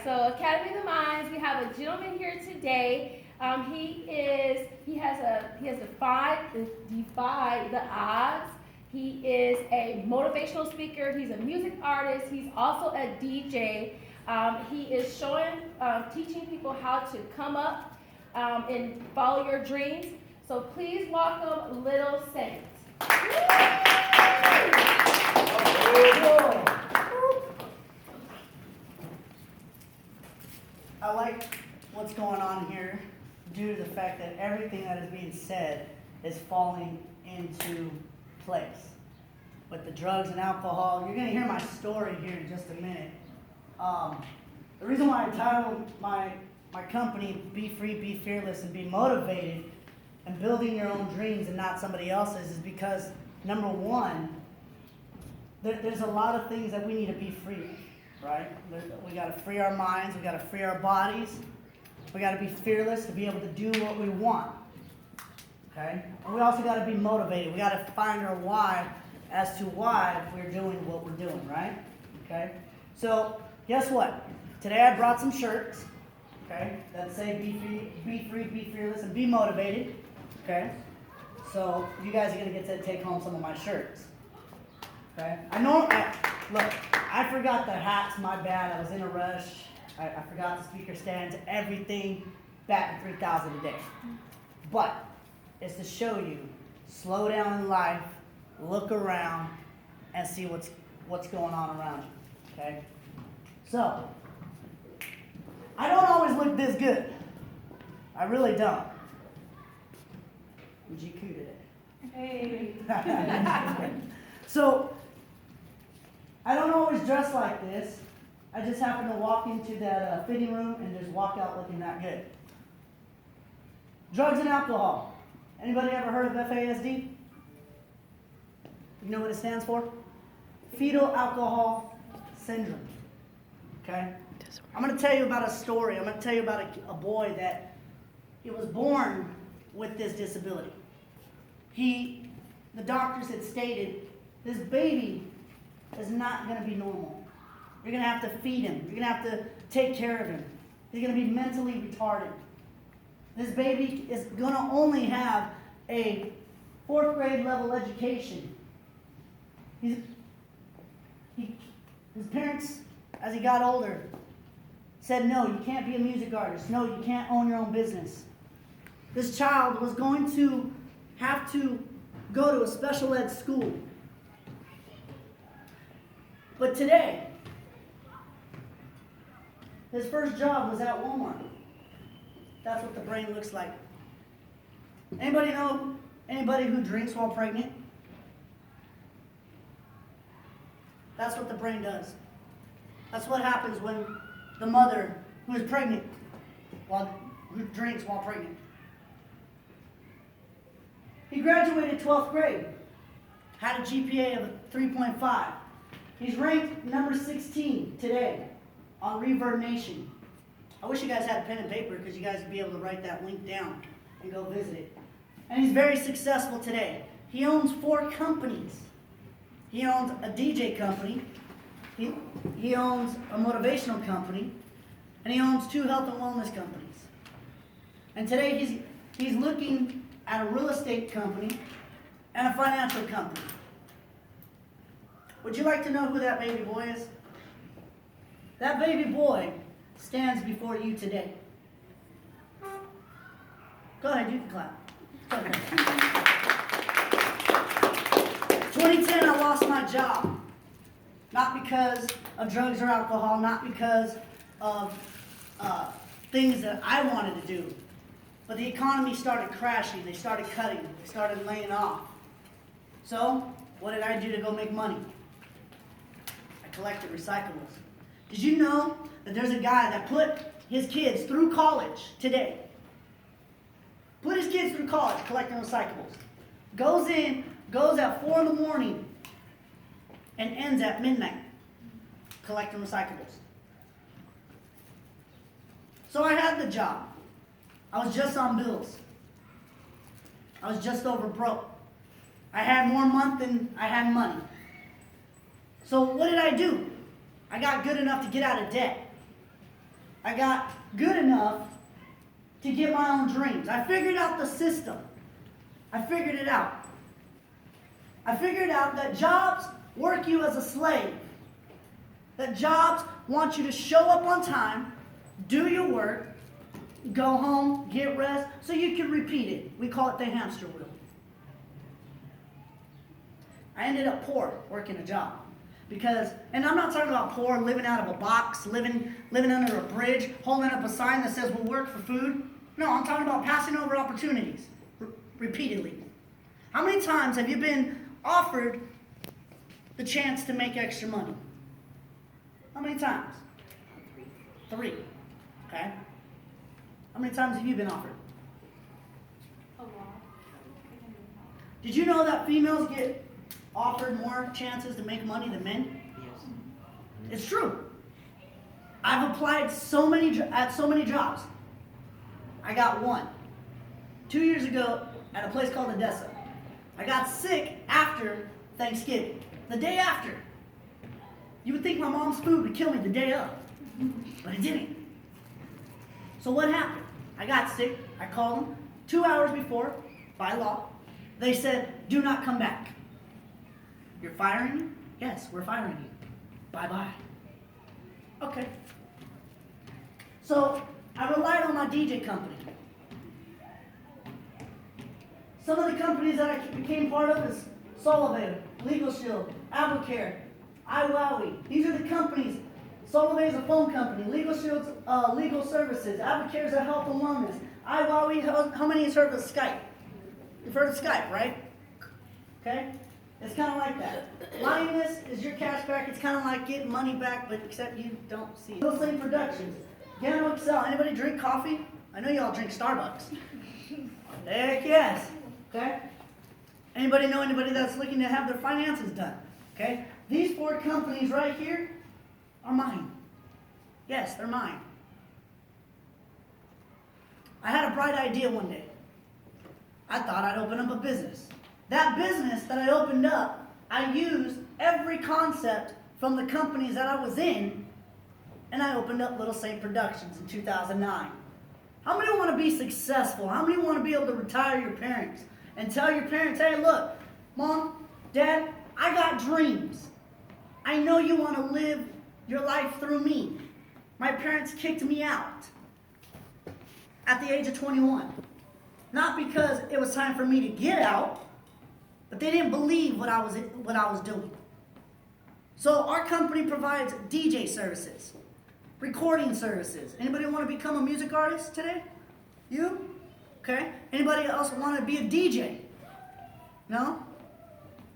so Academy of the Minds, we have a gentleman here today. He has defied the odds. He is a motivational speaker. He's a music artist. He's also a DJ. He is teaching people how to come up and follow your dreams. So please welcome Little Saint. I like what's going on here due to the fact that everything that is being said is falling into place. With the drugs and alcohol, you're going to hear my story here in just a minute. The reason why I titled my company Be Free, Be Fearless, and Be Motivated, and building your own dreams and not somebody else's is because, number one, there's a lot of things that we need to be free of. Right? We got to free our minds. We got to free our bodies. We got to be fearless to be able to do what we want. Okay? And we also got to be motivated. We got to find our why as to why we're doing what we're doing, right? Okay? So, guess what? Today I brought some shirts, okay, that say be free, be fearless, and be motivated. Okay? So, you guys are going to get to take home some of my shirts. Okay? Look, I forgot the hats, my bad. I was in a rush. I forgot the speaker stands, everything back to 3,000 a day. But it's to show you, slow down in life, look around, and see what's going on around you. Okay? So, I don't always look this good. I really don't. I'm GQ today. Hey. So, I don't always dress like this. I just happen to walk into that fitting room and just walk out looking that good. Drugs and alcohol. Anybody ever heard of FASD? You know what it stands for? Fetal alcohol syndrome. Okay? I'm going to tell you about a story. I'm going to tell you about a boy that he was born with this disability. The doctors had stated, this baby is not going to be normal. You're going to have to feed him. You're going to have to take care of him. He's going to be mentally retarded. This baby is going to only have a 4th grade level education. His parents, as he got older, said, no, you can't be a music artist. No, you can't own your own business. This child was going to have to go to a special ed school. But today, his first job was at Walmart. That's what the brain looks like. Anybody know anybody who drinks while pregnant? That's what the brain does. That's what happens when the mother who is pregnant who drinks while pregnant. He graduated 12th grade, had a GPA of 3.5. He's ranked number 16 today on Reverb Nation. I wish you guys had a pen and paper because you guys would be able to write that link down and go visit it. And he's very successful today. He owns 4 companies. He owns a DJ company, he owns a motivational company, and he owns 2 health and wellness companies. And today he's looking at a real estate company and a financial company. Would you like to know who that baby boy is? That baby boy stands before you today. Go ahead, you can clap. Go ahead. 2010, I lost my job. Not because of drugs or alcohol, not because of things that I wanted to do. But the economy started crashing. They started cutting. They started laying off. So, what did I do to go make money? I collected recyclables. Did you know that there's a guy that put his kids through college today? Put his kids through college collecting recyclables. Goes at 4 in the morning and ends at midnight collecting recyclables. So I had the job. I was just on bills. I was just over broke. I had more month than I had money. So what did I do? I got good enough to get out of debt. I got good enough to get my own dreams. I figured out the system. I figured it out. I figured out that jobs work you as a slave. That jobs want you to show up on time, do your work, go home, get rest, so you can repeat it. We call it the hamster wheel. I ended up poor working a job. Because, and I'm not talking about poor, living out of a box, living under a bridge, holding up a sign that says we'll work for food. No, I'm talking about passing over opportunities repeatedly. How many times have you been offered the chance to make extra money? How many times? 3. Okay. How many times have you been offered? A lot. Did you know that females get offered more chances to make money than men? Yes. It's true. I've applied at so many jobs. I got one. 2 years ago at a place called Odessa. I got sick after Thanksgiving. The day after. You would think my mom's food would kill me the day of. But it didn't. So what happened? I got sick. I called them 2 hours before, by law. They said, do not come back. You're firing me? Yes, we're firing you. Bye-bye. Okay. So I relied on my DJ company. Some of the companies that I became part of is Solivay, Legal Shield, Avocare, iWowie. These are the companies. Solivay is a phone company. Legal Shield's legal services. Avocare is a health and wellness. iWowie, how many has heard of Skype? You've heard of Skype, right? Okay? It's kind of like that. Lioness is your cash back. It's kind of like getting money back, but except you don't see it. Little Thing Productions. Gano Excel. Anybody drink coffee? I know y'all drink Starbucks. Heck yes. Okay? Anybody know anybody that's looking to have their finances done? Okay? These 4 companies right here are mine. Yes, they're mine. I had a bright idea one day. I thought I'd open up a business. That business that I opened up, I used every concept from the companies that I was in, and I opened up Little Saint Productions in 2009. How many want to be successful? How many want to be able to retire your parents and tell your parents, hey, look, Mom, Dad, I got dreams. I know you want to live your life through me. My parents kicked me out at the age of 21. Not because it was time for me to get out, but they didn't believe what I was doing. So our company provides DJ services, recording services. Anybody want to become a music artist today? You? Okay. Anybody else want to be a DJ? No?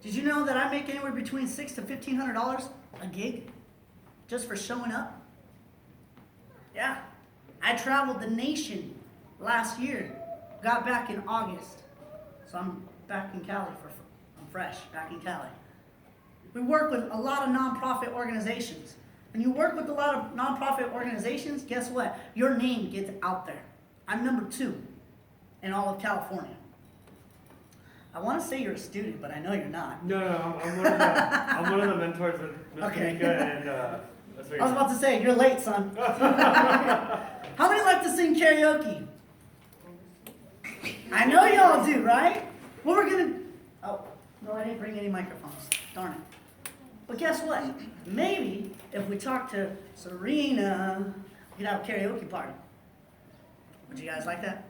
Did you know that I make anywhere between $600 to $1,500 a gig just for showing up? Yeah. I traveled the nation last year. Got back in August. So I'm back in Cali I'm fresh, back in Cali. We work with a lot of nonprofit organizations. When you work with a lot of nonprofit organizations, guess what? Your name gets out there. I'm number 2 in all of California. I want to say you're a student, but I know you're not. No, I'm one of the mentors with Ms. Okay. Kanika and that's I was about to say, you're late, son. How many like to sing karaoke? I know y'all do, right? Well, we're gonna, oh, no, I didn't bring any microphones. Darn it. But guess what? Maybe if we talk to Serena, we could have a karaoke party. Would you guys like that?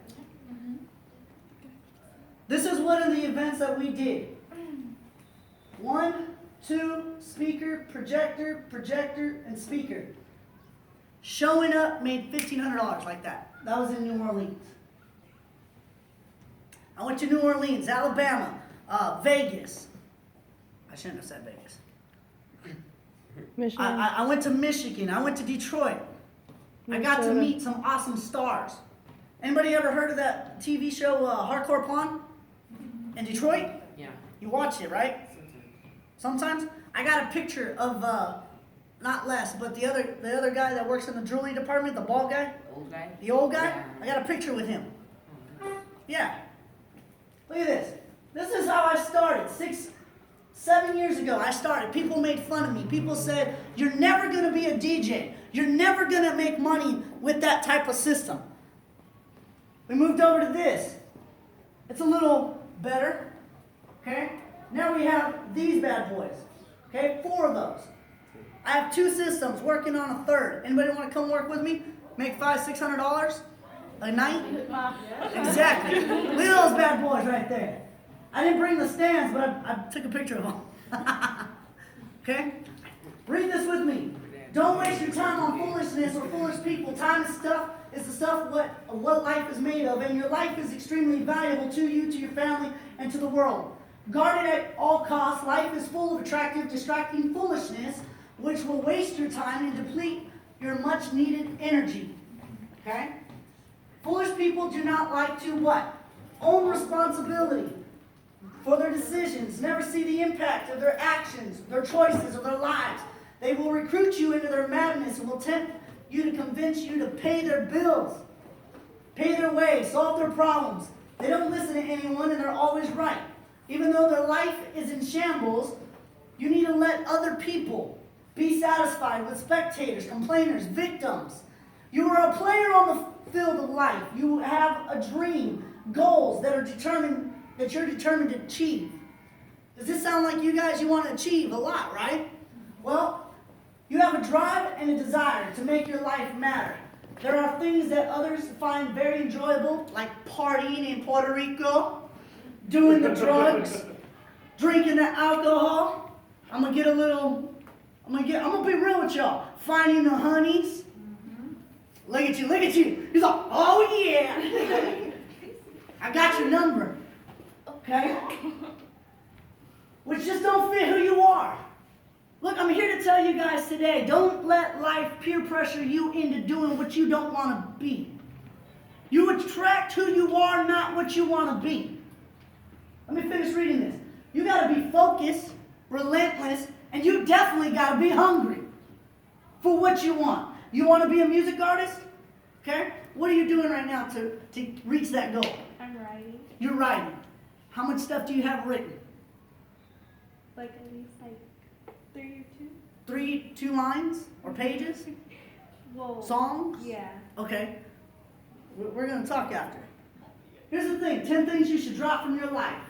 This is one of the events that we did. 1, 2, speaker, projector, and speaker. Showing up made $1,500 like that. That was in New Orleans. I went to New Orleans, Alabama, Vegas. I shouldn't have said Vegas. Michigan. I went to Michigan. I went to Detroit. I got to meet some awesome stars. Anybody ever heard of that TV show, Hardcore Pawn? In Detroit? Yeah. You watch it, right? Sometimes. I got a picture of, not Les, but the other guy that works in the jewelry department, the bald guy. Old guy? The old guy? Yeah. I got a picture with him. Yeah. Look at this. This is how I started. 7 years ago, I started. People made fun of me. People said, you're never going to be a DJ. You're never gonna make money with that type of system. We moved over to this. It's a little better, okay? Now we have these bad boys, okay? 4 of those. I have 2 systems working on a third. Anybody want to come work with me? Make $500-$600 a night? Exactly. Look at those bad boys right there. I didn't bring the stands, but I took a picture of them. Okay? Read this with me. Don't waste your time on foolishness or foolish people. Time is stuff. It's the stuff of what life is made of, and your life is extremely valuable to you, to your family, and to the world. Guard it at all costs. Life is full of attractive, distracting foolishness, which will waste your time and deplete your much-needed energy. Okay? Foolish people do not like to what? Own responsibility for their decisions, never see the impact of their actions, their choices, or their lives. They will recruit you into their madness and will tempt you to convince you to pay their bills, pay their way, solve their problems. They don't listen to anyone and they're always right. Even though their life is in shambles, you need to let other people be satisfied with spectators, complainers, victims. You are a player on the field of life. You have a dream, goals that you're determined to achieve. Does this sound like you guys, you want to achieve a lot, right? Well, you have a drive and a desire to make your life matter. There are things that others find very enjoyable, like partying in Puerto Rico, doing the drugs, drinking the alcohol. I'm gonna be real with y'all. Finding the honeys. Look at you. He's like, oh yeah. I got your number. Okay? Which just don't fit who you are. Look, I'm here to tell you guys today, don't let life peer pressure you into doing what you don't want to be. You attract who you are, not what you want to be. Let me finish reading this. You got to be focused, relentless, and you definitely got to be hungry for what you want. You want to be a music artist? Okay? What are you doing right now to reach that goal? I'm writing. You're writing. How much stuff do you have written? Like at least like 3 or 2. 2 lines or pages? Whoa. Songs? Yeah. Okay. We're going to talk after. Here's the thing. 10 things you should drop from your life.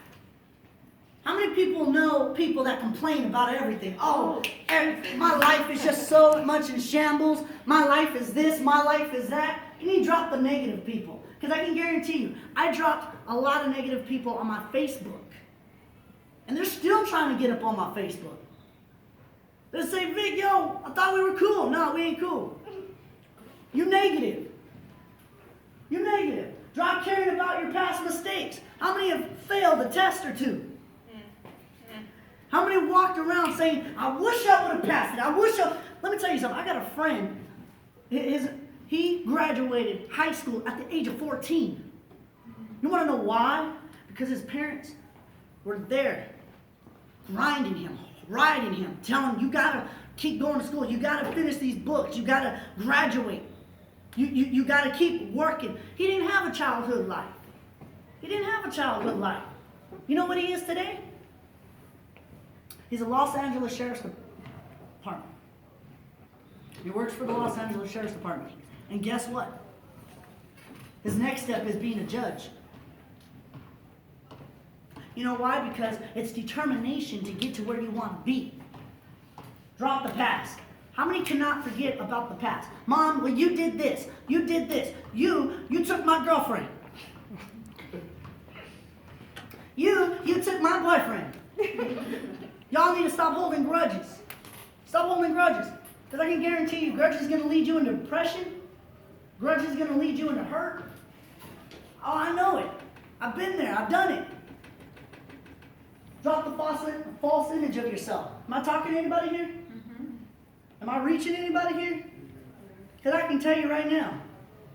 How many people know people that complain about everything? Oh, my life is just so much in shambles. My life is this. My life is that. You need to drop the negative people. Because I can guarantee you, I dropped a lot of negative people on my Facebook. And they're still trying to get up on my Facebook. They say, Vic, yo, I thought we were cool. No, we ain't cool. You negative. You're negative. Drop caring about your past mistakes. How many have failed a test or 2? How many walked around saying, I wish I would have passed it. Let me tell you something. I got a friend. He graduated high school at the age of 14. You want to know why? Because his parents were there, grinding him, riding him, telling him, you got to keep going to school. You got to finish these books. You got to graduate. You got to keep working. He didn't have a childhood life. You know what he is today? He's a Los Angeles Sheriff's Department. He works for the Los Angeles Sheriff's Department. And guess what? His next step is being a judge. You know why? Because it's determination to get to where you want to be. Drop the past. How many cannot forget about the past? Mom, well, you did this. You did this. You took my girlfriend. You took my boyfriend. Y'all need to stop holding grudges. Stop holding grudges. Because I can guarantee you, grudges is going to lead you into depression. Grudges is going to lead you into hurt. Oh, I know it. I've been there. I've done it. Drop the false image of yourself. Am I talking to anybody here? Am I reaching anybody here? Because I can tell you right now,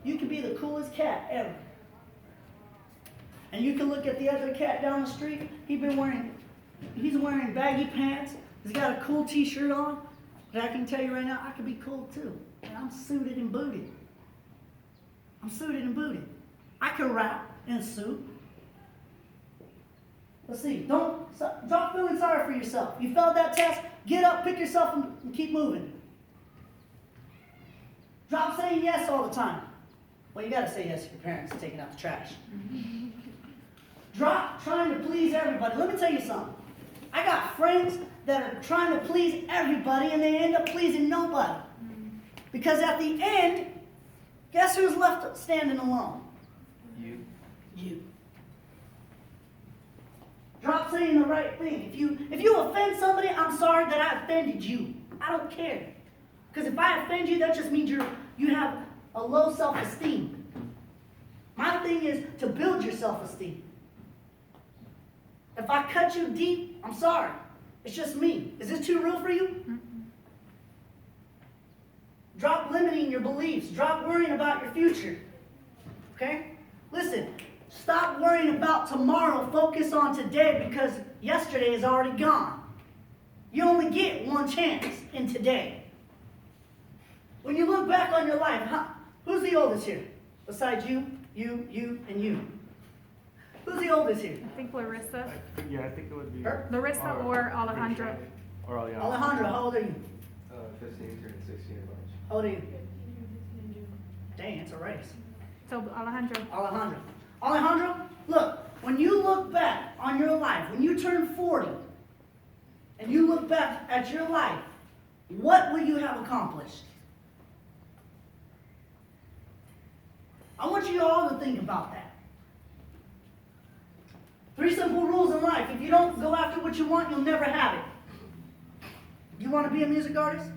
you can be the coolest cat ever. And you can look at the other cat down the street. He's wearing baggy pants. He's got a cool t-shirt on. But I can tell you right now, I could be cool too. And I'm suited and booted. I can rap in a suit. Let's see. Stop feeling sorry for yourself. You failed that test. Get up, pick yourself, and keep moving. Drop saying yes all the time. Well, you gotta say yes to your parents taking out the trash. Drop trying to please everybody. Let me tell you something. I got friends that are trying to please everybody and they end up pleasing nobody. Because at the end, guess who's left standing alone? You. Drop saying the right thing. If you offend somebody, I'm sorry that I offended you. I don't care. Because if I offend you, that just means you have a low self-esteem. My thing is to build your self-esteem. If I cut you deep, I'm sorry. It's just me. Is this too real for you? Drop limiting your beliefs. Drop worrying about your future. Okay? Listen, stop worrying about tomorrow. Focus on today because yesterday is already gone. You only get one chance in today. When you look back on your life, who's the oldest here? Besides you, and you. Who's the oldest here? I think Larissa. I think it would be. Her? Larissa or Alejandro. Or Aliana. Alejandro, how old are you? 15 turning 16 in March. How old are you? Dang, it's a race. So Alejandro. Alejandro, look, when you look back on your life, when you turn 40, and you look back at your life, what will you have accomplished? I want you all to think about that. 3 simple rules in life. If you don't go after what you want, you'll never have it. You want to be a music artist?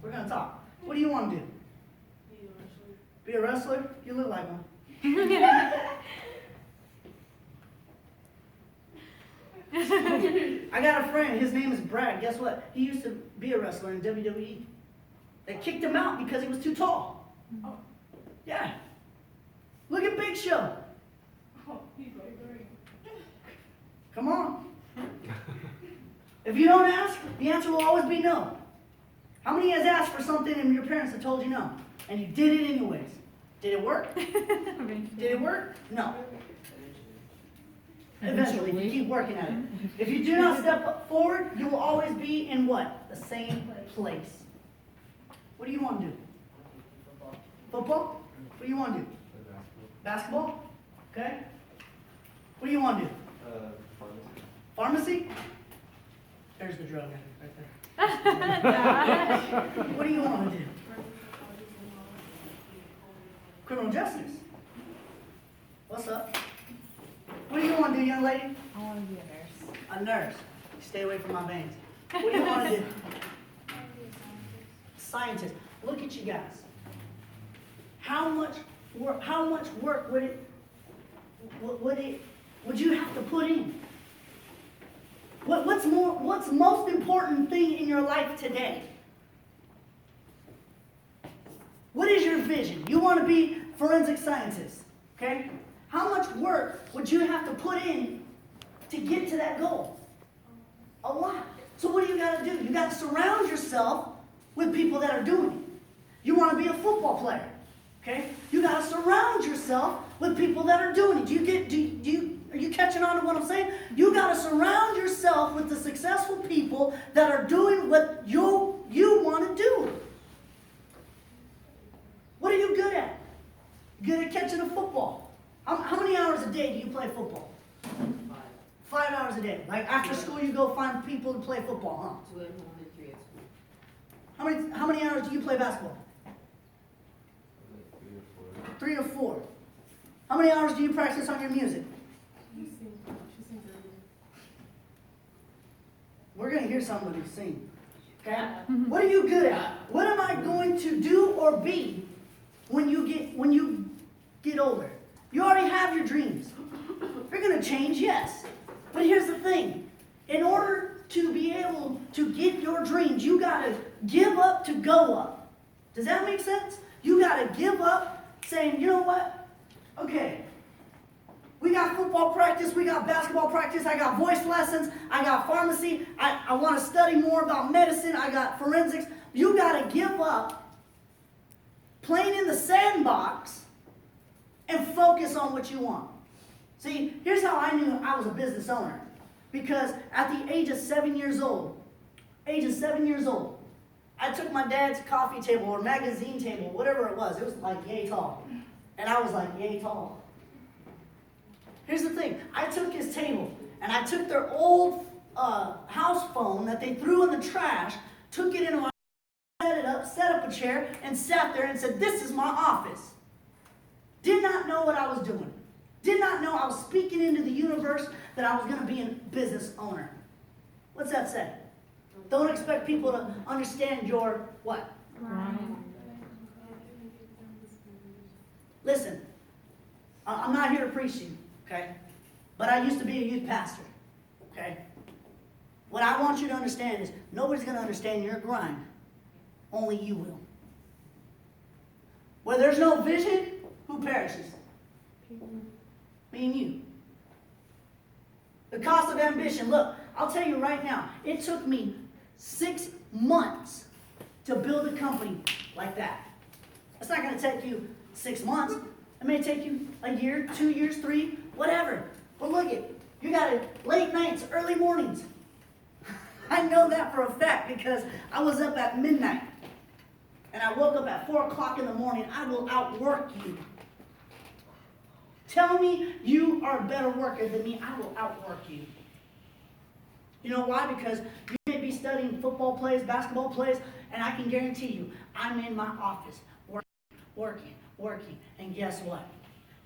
We're going to talk. What do you want to do? Be a wrestler? You look like one. I got a friend, his name is Brad. Guess what? He used to be a wrestler in WWE. They kicked him out because he was too tall. Yeah. Look at Big Show. Come on. If you don't ask, the answer will always be no. How many has asked for something and your parents have told you no? And you did it anyways. Did it work? Did it work? No. Eventually, if you keep working at it. If you do not step forward, you will always be in what? The same place. What do you want to do? Football? What do you want to do? Basketball? Okay. What do you want to do? Pharmacy? There's the drug addict right there. What do you want to do? Criminal justice. What's up? What do you want to do, young lady? I want to be a nurse. A nurse. Stay away from my veins. What do you want to do? Scientist. Look at you guys. How much work would you have to put in? What's most important thing in your life today? What is your vision? You want to be forensic scientist, okay? How much work would you have to put in to get to that goal? A lot. So what do you got to do? You got to surround yourself with people that are doing it. You want to be a football player, okay? You got to surround yourself with people that are doing it. Are you catching on to what I'm saying? You got to surround yourself with the successful people that are doing what you want to do. What are you good at? Good at catching a football. How many hours a day do you play football? 5 hours a day. Like after school, you go find people to play football, huh? 2 at home and 3 at school. How many hours do you play basketball? 3 or 4. 3 or 4. How many hours do you practice on your music? We're going to hear somebody sing. Okay? What are you good at? What am I going to do or be when you get older? You already have your dreams. You're going to change, yes. But here's the thing. In order to be able to get your dreams, you got to give up to go up. Does that make sense? You got to give up saying, you know what? Okay, we got football practice, we got basketball practice, I got voice lessons, I got pharmacy, I want to study more about medicine, I got forensics. You got to give up playing in the sandbox and focus on what you want. See, here's how I knew I was a business owner. Because at the age of 7 years old, I took my dad's coffee table or magazine table, whatever it was like yay tall. And I was like yay tall. Here's the thing, I took his table and I took their old house phone that they threw in the trash, took it into my, set it up, set up a chair, and sat there and said, this is my office. Did not know what I was doing. Did not know I was speaking into the universe that I was going to be a business owner. What's that say? Don't expect people to understand your what? Listen, I'm not here to preach to you, okay? But I used to be a youth pastor, okay? What I want you to understand is nobody's going to understand your grind. Only you will. Where there's no vision, who perishes? Me and you. The cost of ambition. Look, I'll tell you right now, it took me 6 months to build a company like that. It's not going to take you 6 months. It may take you a year, 2 years, 3, whatever. But look it, you got it late nights, early mornings. I know that for a fact because I was up at midnight. And I woke up at 4 o'clock in the morning. I will outwork you. Tell me you are a better worker than me. I will outwork you. You know why? Because you may be studying football plays, basketball plays, and I can guarantee you, I'm in my office working. And guess what?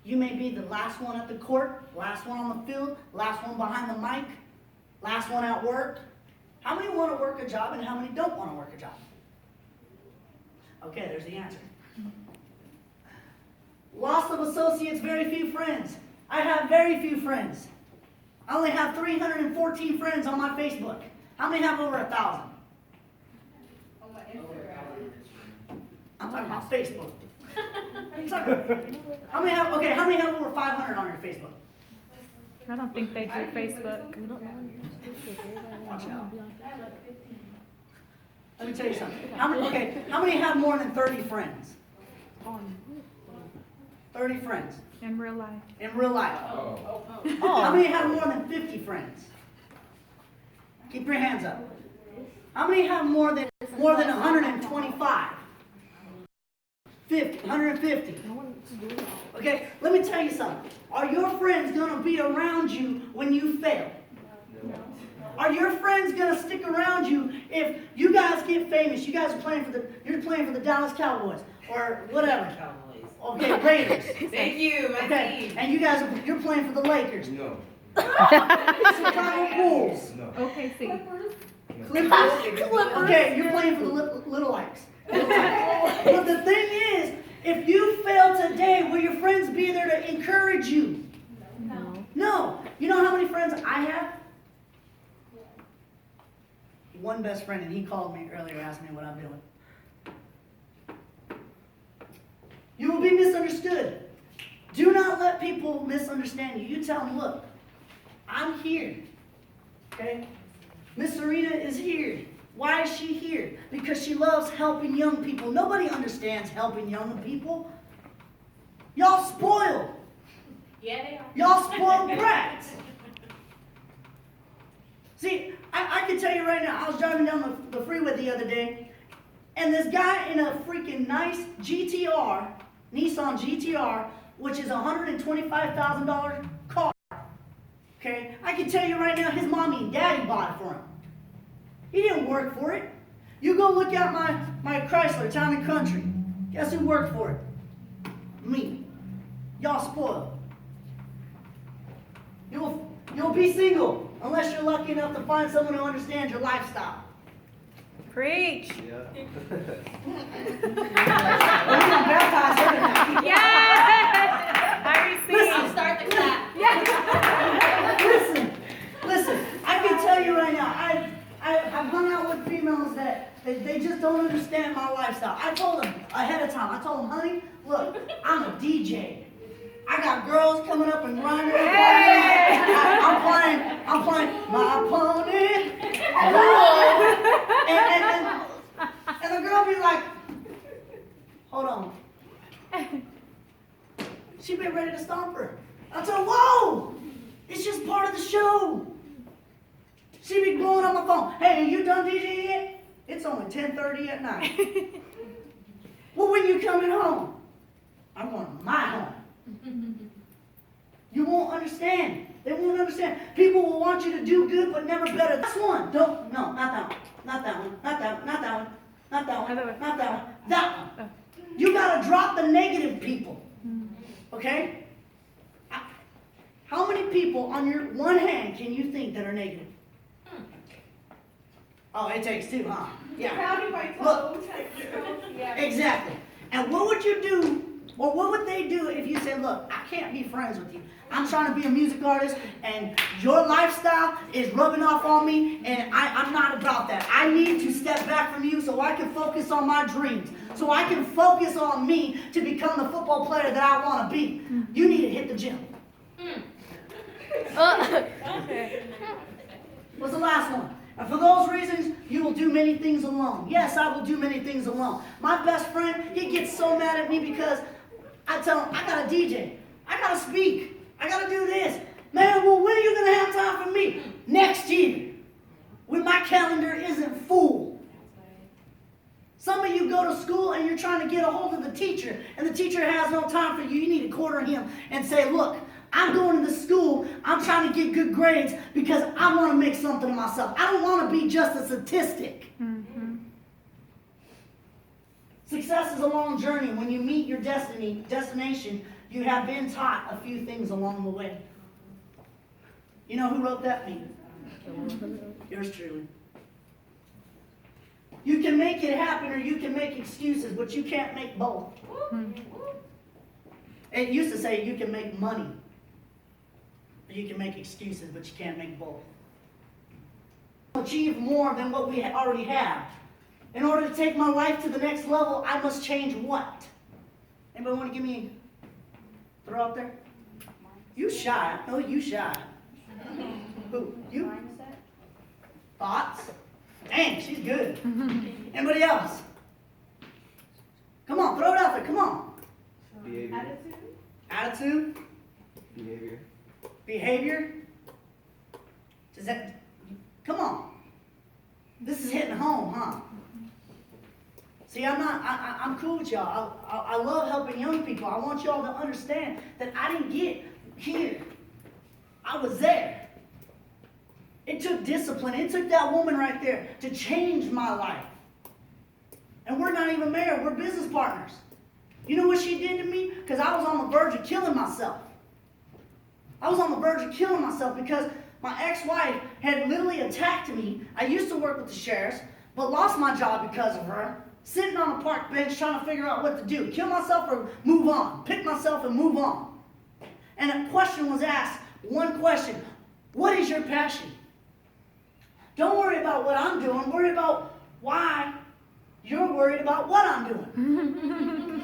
You may be the last one at the court, last one on the field, last one behind the mic, last one at work. How many want to work a job and how many don't want to work a job? Okay, there's the answer. Loss of associates, very few friends. I have very few friends. I only have 314 friends on my Facebook. How many have over 1,000? I'm talking about Facebook. What are you talking about? How many have over 500 on your Facebook? I don't think they do Facebook. Watch out. Let me tell you something. How many have more than 30 friends? 30 friends. In real life. In real life. How many have more than 50 friends? Keep your hands up. How many have more than 125? 50, 150. Okay, let me tell you something. Are your friends going to be around you when you fail? Are your friends going to stick around you if you guys get famous? You guys are playing for the Dallas Cowboys or whatever. Okay, Raiders. Thank you, my Okay, team. and you're playing for the Lakers. No. Chicago Bulls. No. Okay, see. Clippers. Okay, you're playing for the Little Likes. But the thing is, if you fail today, will your friends be there to encourage you? No. You know how many friends I have? One best friend, and he called me earlier, asked me what I'm doing. You will be misunderstood. Do not let people misunderstand you. You tell them, look, I'm here. Okay? Miss Serena is here. Why is she here? Because she loves helping young people. Nobody understands helping young people. Y'all spoiled. Yeah, they are. Y'all spoiled brats. See, I can tell you right now, I was driving down the freeway the other day, and this guy in a freaking nice GTR, Nissan GTR, which is a $125,000 car. Okay? I can tell you right now, his mommy and daddy bought it for him. He didn't work for it. You go look at my Chrysler Town and Country. Guess who worked for it? Me. Y'all spoiled. You'll be single unless you're lucky enough to find someone who understands your lifestyle. Preach. Yeah. Yes! I receive. I'll start the clap. Listen, I can tell you right now, I've hung out with females that they just don't understand my lifestyle. I told them ahead of time, honey, look, I'm a DJ. I got girls coming up and running. Hey! I'm playing my pony. And the girl be like, hold on. She been ready to stomp her. I told her, whoa, it's just part of the show. She be blowing up my phone. Hey, are you done DJing yet? It's only 10:30 at night. Well, when you coming home? I'm going to my home. You won't understand. They won't understand. People will want you to do good, but never better. That's one. Don't, no, not that one. Not that one. Not that one. Not that one. Not that one. Not that one. That one. You gotta drop the negative people. Okay? How many people on your one hand can you think that are negative? Oh, it takes two, huh? Yeah. Rowdy by Look. Yeah. Exactly. And what would you do, or what would they do if you said, look, I can't be friends with you. I'm trying to be a music artist, and your lifestyle is rubbing off on me, and I'm not about that. I need to step back from you so I can focus on my dreams, so I can focus on me to become the football player that I want to be. You need to hit the gym. What's the last one? And for those reasons, you will do many things alone. Yes, I will do many things alone. My best friend, he gets so mad at me because I tell him, I gotta DJ, I gotta speak, I gotta do this. Man, well, when are you gonna have time for me? Next year, when my calendar isn't full. Some of you go to school and you're trying to get a hold of the teacher, and the teacher has no time for you. You need to corner him and say, look, I'm going to the school, I'm trying to get good grades because I want to make something of myself. I don't want to be just a statistic. Success is a long journey. When you meet your destination, you have been taught a few things along the way. You know who wrote that? Me. Yours truly. You can make it happen or you can make excuses, but you can't make both. It used to say you can make money. You can make excuses, but you can't make both. Achieve more than what we already have. In order to take my life to the next level, I must change what? Anybody want to give me a throw out there? You shy. I know you shy. Who? You? Thoughts? Dang, she's good. Anybody else? Come on, throw it out there. Come on. Behavior. Attitude? Attitude? Behavior. Behavior? Does that, come on. This is hitting home, huh? See, I'm cool with y'all. I love helping young people. I want y'all to understand that I didn't get here. I was there. It took discipline. It took that woman right there to change my life. And we're not even married. We're business partners. You know what she did to me? Because I was on the verge of killing myself. I was on the verge of killing myself because my ex-wife had literally attacked me. I used to work with the sheriffs, but lost my job because of her. Sitting on a park bench trying to figure out what to do. Kill myself or move on. Pick myself and move on. And a question was asked. One question. What is your passion? Don't worry about what I'm doing. Worry about why you're worried about what I'm doing.